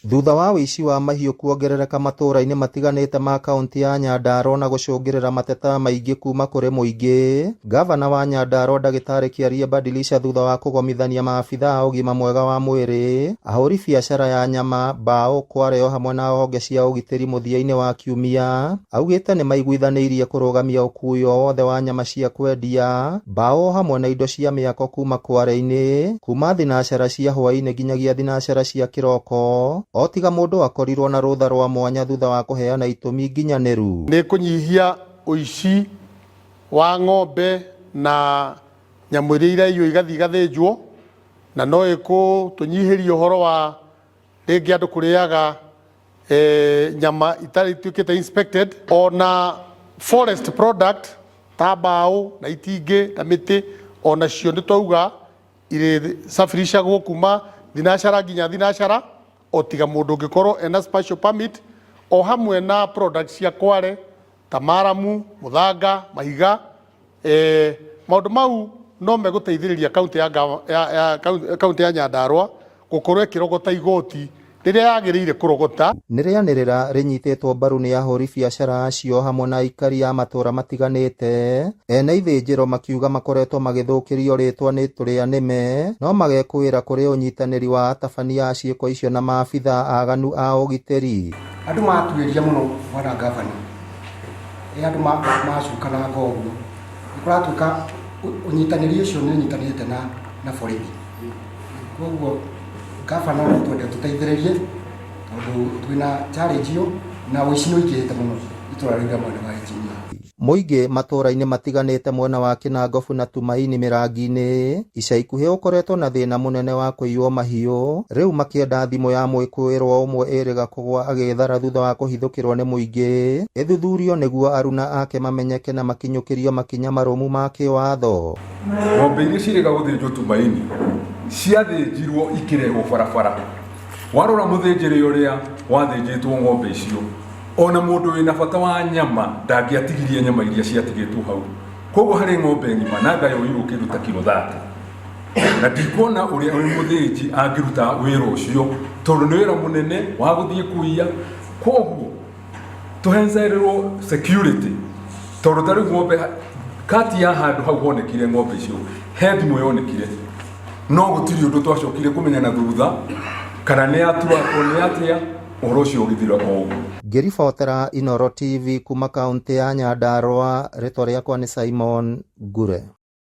Thutha wa wici wa mahiũ kuongerereka matũra-inĩ matiganĩte ma kaunti ya Nyandarua na gũcũngĩrĩra mateta maingĩ kuma kũrĩ mũingĩ, gavana wa Nyandarua Ndagĩtarĩ Kiarie Badilisha thutha wa kũgomithania maabithaa a ũgima mwega wa mwĩrĩ, ahũri biacara ya nyama, mbaũ, Kware o hamwe na honge cia ũgitĩri mũthia-inĩ wa kiumia, augĩte nĩ maiguithanĩirie kũrũgamia ũkui o wothe wa nyama cia kwendia, mbaũ hamwe na indo cia mĩako kuma Kware-inĩ, kuma thinacara cia hwaĩ-inĩ nginyagia thinacara cia kĩroko, o tiga mũndũ akorirwo na rũtha rwa mwanya thutha wa kũheana itũmi nginyanĩru. Nĩ kũnyihia ũici wa ng'ombe na nyamũ iria iraiywo igathiĩ igathĩnjwo, na no ĩkũtũnyihĩria ũhoro wa rĩngĩ andũ kũrĩaga nyama itarĩ ituĩkĩte inspected, ona forest product ta mbaũ na itingĩ na mĩtĩ ona cio nĩ twauga irĩsafirishagwo kuma thinacara nginya thinacara, o tiga mũndũ ũngĩkorwo ena special permit, o hamwe na products cia Kware ta maramu, mũthanga, mahiga. Maũndũ mau no megũteithĩrĩria kaunti ya Nyandarua gũkorwo ĩkĩrogota igoti rĩrĩa yagĩrĩire kũrogota. Nĩrĩanĩrĩra rĩnyitĩtwo mbaru nĩ ahũri biacara acio hamwe na aikari a matũra matiganĩte, ene ithĩnjĩro makiuga makoretwo magĩthũkĩrio rĩtwa nĩ tũrĩa nĩme, no magekũĩra kũrĩ ũnyitanĩri wa atabania a ciĩko icio na maabithaa aganu a ũgitĩri. Andũ matuĩria mũno bwana gavana, andũ macukana ngoguo, nĩkũratuĩka ũnyitanĩri ũcio nĩ ũnyitanĩte na borithi. Koguo gavana no twende tũteithĩrĩrie tondũ twĩna challenge ĩyo na ũici nĩ ũingĩhĩte mũno itũra rĩu mwena wa Engineer. Mũingĩ matũra-inĩ matiganĩte mwena wa Kinangofu na Tumaini Mĩrangi-inĩ ica ikuhĩ ũkoretwo na thĩna mũnene wa kũiywo mahiũ, rĩu makĩenda thimũ ya mwĩkũĩrwo ũmwe ĩrĩga kũgwa agĩthara thutha wa kũhithũkĩrwo nĩ mũingĩ ĩthuthurio nĩguo aruna ake mamenyeke na makinyũkĩrio makinya marũmu ma kĩwatho. Ng'ombe iria cirĩga gũthĩnjwo Tumaini ciathĩnjirwo ikĩrehwo barabara, warora mũthĩnjĩri ũrĩa wathĩnjĩtwo ng'ombe icio, ona mũndũ wĩna bata wa nyama ndangĩatigirie nyama iria ciatigĩtwo hau. Koguo harĩ ng'ombe ng'ima na ngayoirwo kĩndũ ta kilo 30, na ndikuona ũrĩa mũthĩnji angĩruta wĩra ũcio tondũ nĩ wĩra mũnene wa gũthiĩ kũiya. Koguo tũhencererwo security tondũ tarĩ ng'ombe kati ya handũ hau honekire ng'ombe icio he thimũ yonekire, no gũtirĩ ũndũ twacokire kũmenya na thutha kana nĩ aturako nĩ atĩa ũhoro ũcio ũgĩthira o ũguo. Ngĩribotera Inooro TV kuma kaunti ya Nyandarua, rĩtwa rĩakwa nĩ Simon Ngure.